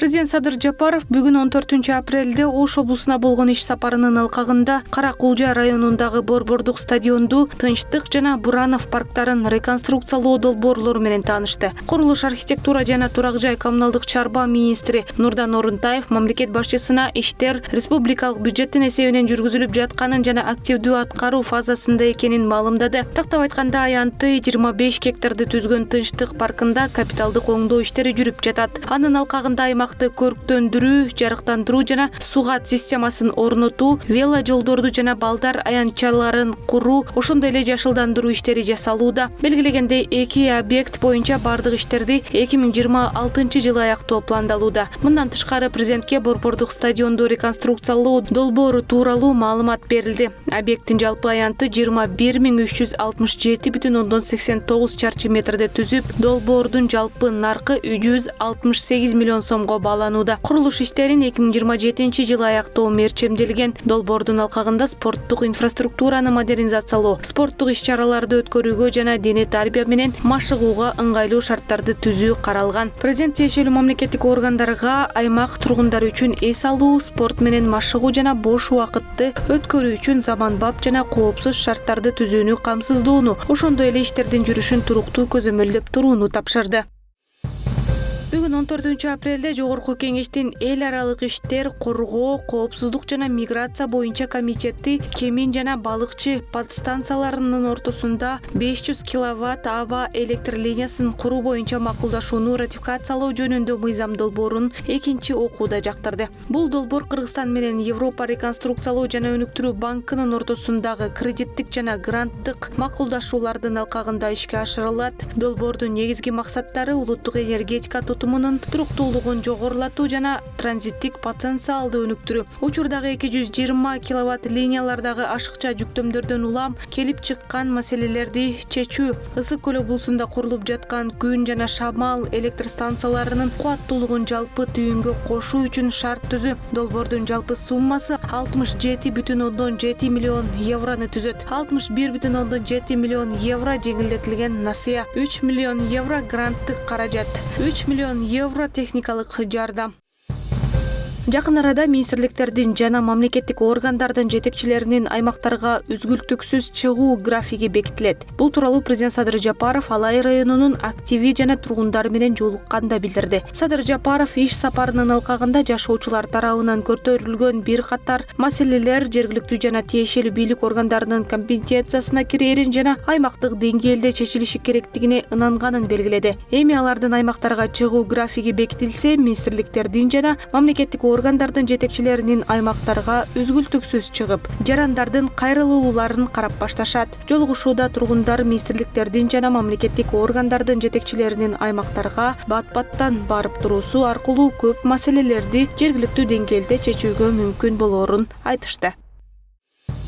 Президент Садыр Жапаров бүгүн 14-апрелде Ош облусуна болгон иш сапарынын алкагында Кара Кулжа районундагы Борбордук стадионду, Тынчтык жана Буранов парктарын реконструкциялоо долбоорлору менен таанышты. Курулуш, архитектура жана турак жай коммуналдык чарба министри Нурдан Орунтаев мамлекет башчысына иштер республикалык бюджеттин эсебинен жүргүзүлүп жатканын жана активдүү аткаруу фазасында экенин маалымдады. Тактап айтканда, аянты 25 гектарды түзгөн Тынчтык паркында капиталдык оңдоо иштери жүрүп жатат. Анын алкагында аймакты көрктөндүрүү, жарыктандыруу жана сугат системасын орнотуу, вело жолдорду жана балдар аянтчаларын куруу, ошондой эле жашылдандыруу иштери жасалууда. Белгилегендей, 2 объект боюнча бардык иштерди 2026-жылы аяктоо пландалууда. Мындан тышкары президентке Борбордук стадионду реконструкциялоо долбоору тууралуу маалымат берилди. Объекттин жалпы аянты 21.367,89 чарчы метрде түзүп, долбоордун жалпы наркы 168 миллион сомго бааланууда. Курулуш иштерин 2027-жылы аяктоо мерчемделген. Долбоордун алкагында спорттук инфраструктураны модернизациялоо, спорттук иш-чараларды өткөрүүгө жана дене тарбия менен машыгууга ыңгайлуу шарттарды түзүү каралган. Президент тиешелүү мамлекеттик органдарга аймак тургундары үчүн эс алуу, спорт менен машыгуу жана бош убакытты өткөрүү үчүн заманбап жана коопсуз шарттарды түзүүнү камсыздоону, ошондой эле иштердин жүрүшүн туруктуу көзөмөлдөп турууну тапшырды. Бүгүн 14-апрелде Жогорку Кеңештин эл аралык иштер, коргоо, коопсуздук жана миграция боюнча комитети Кемин жана Балыкчы подстанцияларынын ортосунда 500 киловатт аба электр линиясын куруу боюнча макулдашууну ратификациялоо жөнүндө мыйзам долбоорун экинчи окууда жактырды. Бул долбоор Кыргызстан менен Европа реконструкциялоо жана өнүктүрүү банкынын ортосундагы кредиттик жана гранттык макулдашуулардын алкагында ишке ашырылат. Долбоордун негизги максаттары улуттук энергетика тутумунун туруктуулугун жогорулатуу жана транзиттик потенциалды өнүктүрүү. Учурдагы 220 киловатт линиялардагы ашыкча жүктөмдөрдөн улам келип чыккан маселелерди чечүү, Ысык көл облусунда курулуп жаткан күн жана шамал электр станцияларынын кубаттуулугун жалпы түйүнгө кошуу үчүн шарт түзүү. Долбоордун жалпы суммасы 67,7 миллион евроны түзөт. 61,7 миллион евро жеңилдетилген насыя, 3 миллион евро гранттык каражат, 3 миллион евро техникалык жардам. Жакын арада министрликтердин жана мамлекеттик органдардын жетекчилеринин аймактарга үзгүлтүксүз чыгуу графиги бекитилет. Бул тууралуу президент Садыр Жапаров Алай районунун активи жана тургундары менен жолукканда билдирди. Садыр Жапаров иш сапарынын алкагында жашоочулар тарабынан көтөрүлгөн бир катар маселелер жергиликтүү жана тиешелүү бийлик органдарынын компетенциясына кирээрин жана аймактык деңгээлде чечилиши керектигине ынанганын белгиледи. Эми алардын аймактарга чыгуу графиги бекитилсе, министрликтердин жана мамлекеттик органдардын жетекчилеринин аймактарга үзгүлтүксүз чыгып, жарандардын кайрылууларын карап башташат. Жолугушууда тургундар министрликтердин жана мамлекеттик органдардын жетекчилеринин аймактарга бат-баттан барып туруусу аркылуу көп маселелерди жергиликтүү деңгээлде чечүүгө мүмкүн болоорун айтышты.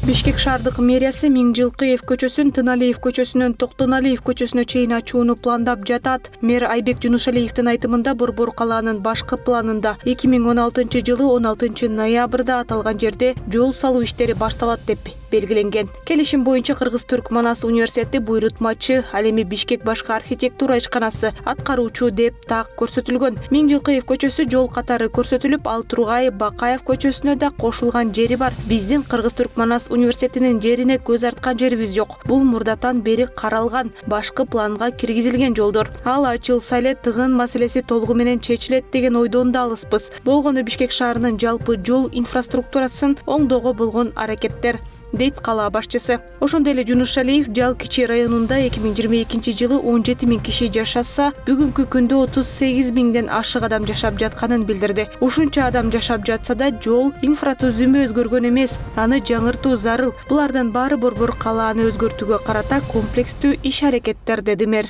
Бишкек шаардык мэриясы Миңжилкыев көчөсүн Тыналиев көчөсүнөн Токтоналиев көчөсүнө чейин ачууну пландап жатат. Мэр Айбек Жунушалиевдин айтымында Борбор калаанын башкы планында 2016-жылы 16 ноябрда аталган жерде жол салуу иштери башталат деп белгиленген. Келишим боюнча Кыргыз-Түрк Манас университети буйрутмачы, ал эми Бишкек башкы архитектура ишканасы аткаруучу деп так көрсөтүлгөн. Миңжилкыев көчөсү жол катары көрсөтүлүп, ал Тургай Бакаев көчөсүнө да кошулган жери бар. Биздин Кыргыз-Түрк Манас университетинин жерине көз арткан жерибиз жок. Бул мурдатан бери каралган, башкы планга киргизилген жолдор. Ал ачылса эле тыгын маселеси толугу менен чечилет деген ойдон да алыспыз. Болгону Бишкек шаарынын жалпы жол инфраструктурасын оңдоого болгон аракеттер, дейт кала башчысы. Ошондой эле Жунушалиев Жалкичи районунда 2022-жылы 17 000 киши жашаса, бүгүнкү күндө 38 000ден ашык адам жашап жатканын билдирди. Ушунча адам жашап жатса да жол инфратүзүмү өзгөргөн эмес, аны жаңыртуу зарыл. Булардын баары Борбор калааны өзгөртүүгө карата комплекстүү иш-аракеттер, деди мэр.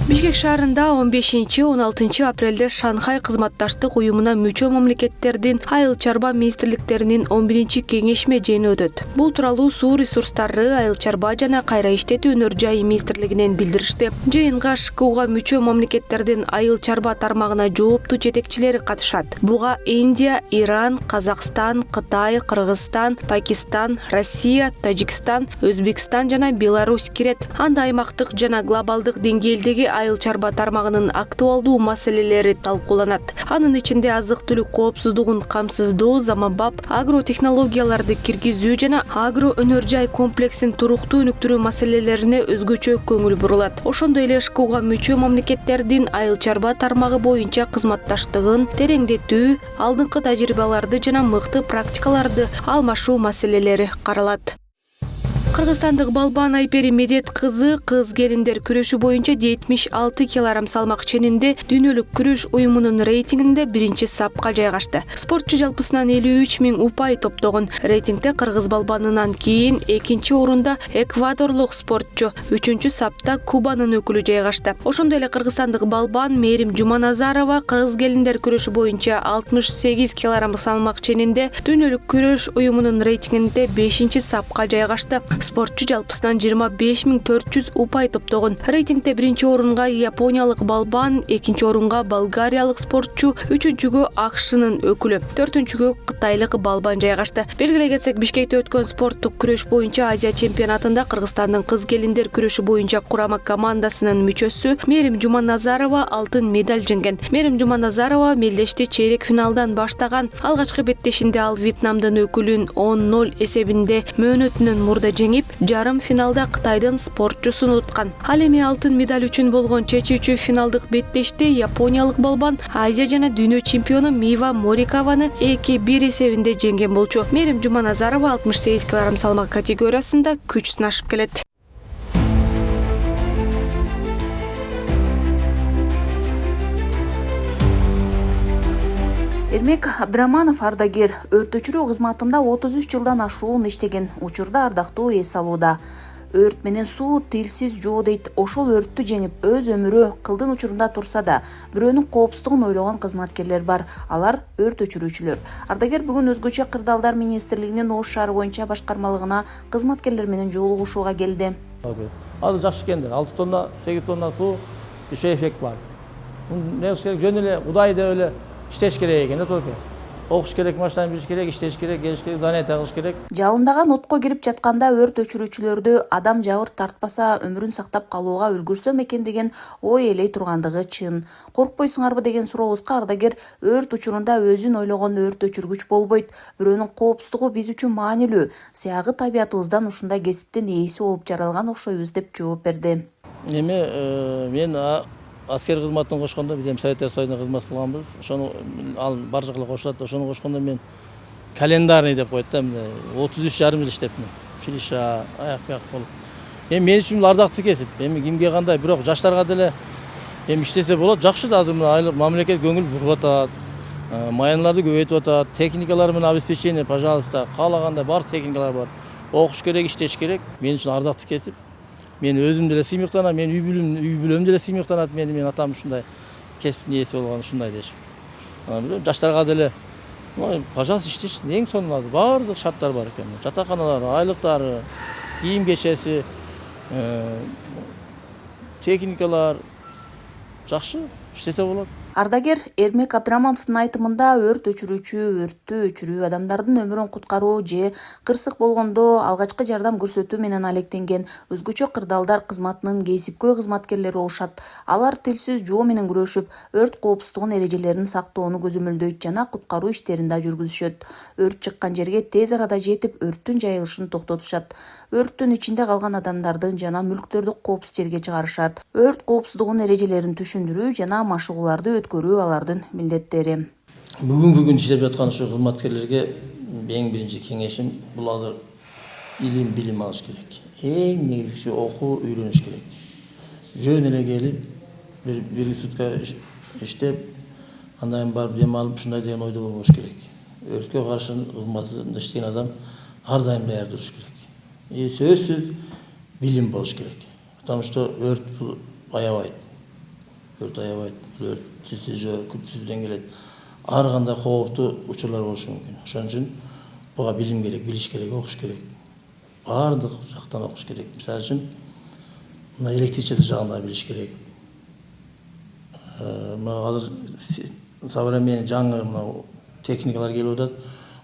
Бишкек шаарында 15-16 апрелде Шанхай кызматташтык уюмуна мүчө мамлекеттердин айыл чарба министрликтеринин 11-чи кеңешме жыйыны өтөт. Бул тууралуу суу ресурстары, айыл чарба жана кайра иштетүү өнөр жайы министрлигинен билдиришти. Жыйынга ШКУга мүчө мамлекеттердин айыл чарба тармагына жооптуу жетекчилери катышат. Буга Индия, Иран, Казакстан, Кытай, Кыргызстан, Пакистан, Россия, Тажикстан, Өзбекстан жана Беларусь кирет. Анда аймактык жана глобалдык деңгээлдеги айыл чарба тармагынын актуалдуу маселелери талкууланат. Анын ичинде азык-түлүк коопсуздугун камсыздоо, заманбап агротехнологияларды киргизүү жана агро өнөр жай комплексин туруктуу өнүктүрүү маселелерине өзгөчө көңүл бурулат. Ошондой эле ШКУга мүчө мамлекеттердин айыл чарба тармагы боюнча кызматташтыгын тереңдетүү, алдыңкы тажрыйбаларды жана мыкты практикаларды алмашуу маселелери каралат. Кыргызстандык балбан Айпери Медет кызы кыз келиндер күрөшү боюнча 76 кг салмак ченинде дүйнөлүк күрөш уюмунун рейтингинде 1-сапка жайгашты. Спортчу жалпысынан 53 000 упай топтогон. Рейтингде кыргыз балбанынан кийин 2-орунда эквадорлук спортчу, 3-сапта Кубанын өкүлү жайгашты. Ошондой эле кыргызстандык балбан Мерим Жуманазарова кыз келиндер күрөшү боюнча 68 кг салмак ченинде дүйнөлүк күрөш уюмунун рейтингинде 5-сапка жайгашты. Спортчу жалпысынан 25 400 упай топтогон. Рейтингде 1-орунга япониялык балбан, 2-орунга болгариялык спортчу, 3-гө АКШнын өкүлү, 4-гө кытайлык балбан жайгашты. Белгилей кетсек, Бишкекте өткөн спорттук күрөш боюнча Азия чемпионатында Кыргызстандын кыз келиндер күрөшү боюнча курама командасынын мүчөсү Мерим Жуманазарова алтын медаль жеңген. Мерим Жуманазарова мелдешти чейрек финалдан баштаган. Алгачкы беттешинде ал Вьетнамдын өкүлүн 10-0 эсебинде мөөнөтүнөн мурда жеңип, жарым финалда Кытайдын спортчусун уткан. Ал эми алтын медаль үчүн болгон чечүүчү финалдык беттеште япониялык балбан Азия жана дүйнө чемпиону Мива Морикаваны 2-1 эсебинде жеңген болчу. Мерим Жуманазарова 68 кг салмак категориясында күч сынашып келет. Эрмек Абдыраманов ардагер, өрт өчүрүү кызматында 33 жылдан ашуун иштеген, учурда ардактуу эс алууда. Өрт менен суу тилсиз жоо дейт. Ошол өрттү жеңип, өз өмүрү кылдын учурунда турса да, бирөөнүн коопсуздугун ойлогон кызматкерлер бар. Алар өрт өчүрүүчүлөр. Ардагер бүгүн өзгөчө кырдаалдар министрлигинин Ош шаары боюнча башкармалыгына кызматкерлер менен жолугушууга келди. Азыр жакшы экенди. 6 тонна, 8 тонна суу иши эффект бар. Эмне кылыш керек? Жөн эле Кудай деп эле иштеш керек экен да только. Окуш керек, машина билиш керек, иштеш керек, келиш керек, занятия кылыш керек. Жалындаган отко кирип жатканда өрт өчүрүүчүлөрдү адам жабыр тартпаса өмүрүн сактап калууга үлгүрсөм экен деген ой элей тургандыгы чын. Коркпойсуңарбы деген сурообузга ардагер өрт учурунда өзүн ойлогон өрт өчүргүч болбойт. Бирөөнүн коопсуздугу биз үчүн маанилүү. Сыягы табиятыбыздан ушундай кесиптин ээси болуп жаралган окшойбуз деп жооп берди. Мен аскер кызматын кошкондо биз Советтер Союзунда кызмат кылганбыз. Ошону ал баржыгыла кошулат. Ошону кошкондо мен календарный деп коет да, 33,5 жыл иштепмин. Училище аяк-бияк болуп. Мен үчүн ардактуу кесип. Кимге кандай, бирок жаштарга деле иштесе болот. Жакшы да айлык мамлекет көңүл буруп атат. Маянларды көбөйтүп атат. Техникалар менен обеспечение, пожалуйста, каалагандай бар техникалар бар. Окуш керек, иштеш керек. Мен үчүн ардактуу кесип. Мен өзүм деле сыймыктанам, мен үй бүлөм деле сыймыктанат, менин атам ушундай кесиптин ээси болгон ушундай дешип. Жаштарга деле пожалуйста иштеш, эң сонун баардык шарттар бар экен. Жатаканалар, айлыктары, кийим кечеси, техникалар жакшы иштесе болот. Ардагер Эрмек Абдырамановдун айтымында өрт өчүрүүчү өрттү өчүрүү, адамдардын өмүрүн куткаруу же кырсык болгондо алгачкы жардам көрсөтүү менен алектенген өзгөчө кырдаалдар кызматынын кесипкөй кызматкерлери болушат. Алар тилсиз жоо менен күрөшүп, өрт коопсуздугунун эрежелерин сактоону көзөмөлдөйт жана куткаруу иштерин да жүргүзүшөт. Өрт чыккан жерге тез арада жетип, өрттүн жайылышын токтотушат. Өрттүн ичинде калган адамдардын жана мүлктөрдү коопсуз жерге чыгарышат. Өрт коопсуздугунун эрежелерин түшүндүрүү жана машыгууларды өткөрүү алардын милдеттери. Бүгүнкү күн иштеп жаткан ушу кызматкерлерге эң биринчи кеңешим бул азыр билим алыш керек. Эң негизгиси окуу, үйрөнүш керек. Жөн эле келип, бир сутка иштеп, андан кийин барып дем алып, ушундай деген ойдо болбош керек. Өрткө каршы кызматында иштеген адам ар дайым даяр туруш керек. Сөзсүз билим болуш керек. Потому что өрт аябайт. Өрт аябайт. Өрт тилсиз жөө, күтүүсүздөн келет. Ар кандай кооптуу учурлар болушу мүмкүн. Ошон үчүн буга билим керек, билиш керек, окуш керек. Бардык жактан окуш керек. Мисалы үчүн мына электричество жагында билиш керек. Мына азыр современный жаңы техникалар келип атат.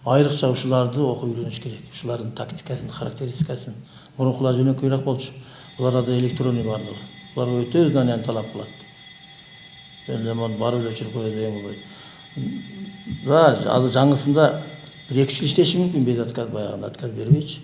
Айрыкча ушуларды окуп үйрөнүш керек. Ушулардын тактикасын, характеристикасын. Мурункулар жөнөкөйрөөк болчу. Буларда да электроник бардыгы. Буларга өтө зданияны талап кылат. Эле барып эле өчүрүп коет деген болбойт. Азыр жаңысында 1-2 жыл иштеши мүмкүн бейт отказ, баягы отказ бербейчи.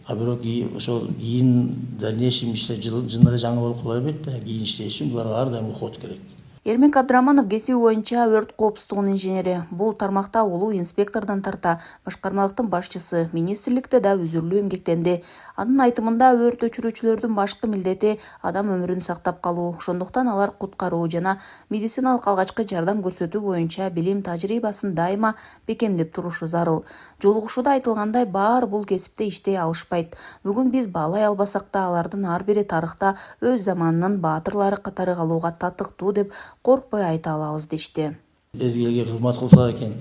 А бирок ошол кийин дальнейшем иште жыныгы жаңы болуп кала бербейт да, кийин иштеш үчүн буларга ар дайым уход керек. Эрмек Абдыраманов кесиби боюнча өрт коопсуздугунун инженери. Бул тармакта улуу инспектордон тарта башкармалыктын башчысы, министрликте да үзүрлүү эмгектенди. Анын айтымында өрт өчүрүүчүлөрдүн башкы милдети адам өмүрүн сактап калуу. Ошондуктан алар куткаруу жана медициналык алгачкы жардам көрсөтүү боюнча билим тажрыйбасын дайыма бекемдеп турушу зарыл. Жолугушууда айтылгандай, баары бул кесипте иштей алышпайт. Бүгүн биз баалай албасак да, алардын ар бири тарыхта өз заманынын баатырлары катары калууга татыктуу деп коркпой айта алабыз дешти. Элге кызмат кылса экен,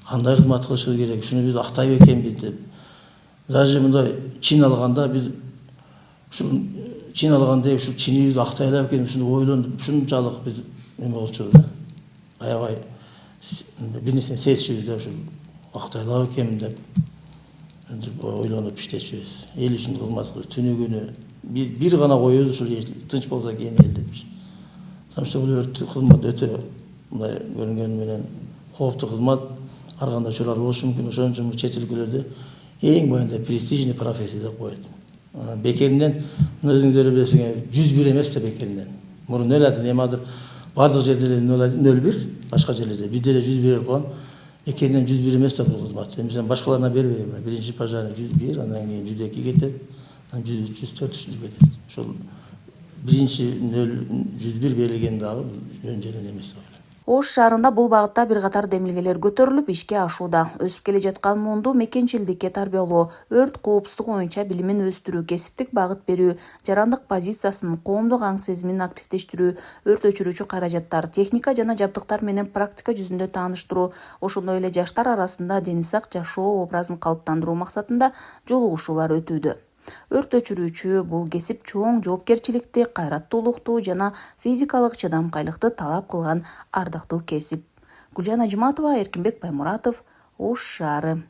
кандай кызмат кылышы керек, ушуну биз актайбы экенбиз деп. Даже мындай чин алганда биз ушу чинибизди актай алат экен, ушуну ойлонуп, ушунчалык биз эме болчубуз да. Аябай бир нерсени сезишибиз да, ушу актай алат экенмин деп ойлонуп иштечүбүз. Эл үчүн кызмат кылып, түнү күнү бир гана коюбуз, ушул тынч болсо экен эл деп. Потому бул өрт кызмат өтө мындай көрүнгөнү менен кооптуу кызмат, ар кандай учурлар болушу мүмкүн. Ошон үчүн чет өлкөлөрдө эң баягындай престижный профессия деп коет. Бекеринен өзүңөр билесиңер, 101 эмес да бекеринен. Мурун эле немадыр, бардык жерде эле 01, башка жерлерде бизде эле 101 болуп калган. Бекеринен 101 эмес да бул кызмат. Мен башкаларына бербейм. Биринчи пожарный 101, андан кийин 102 кетет, анан 103, 104 кетет. Ошол биринчи 101 берилген дагы жөн жерен эмес. Ош шаарында бул багытта бир катар демилгелер көтөрүлүп ишке ашууда. Өсүп келе жаткан муунду мекенчилдикке тарбиялоо, өрт коопсуздугу боюнча билимин өстүрүү, кесиптик багыт берүү, жарандык позициясын, коомдук аң сезимин активдештирүү, өрт өчүрүүчү каражаттар, техника жана жабдыктар менен практика жүзүндө тааныштыруу, ошондой эле жаштар арасында дени сак жашоо образын калыптандыруу максатында жолугушуулар өтүүдө. Өрт өчүрүүчү бул кесип чоң жоопкерчиликти, кайраттуулукту жана физикалык чыдамкайлыкты талап кылган ардактуу кесип. Гүлжан Ажыматова, Эркинбек Баймуратов, Ош шаары.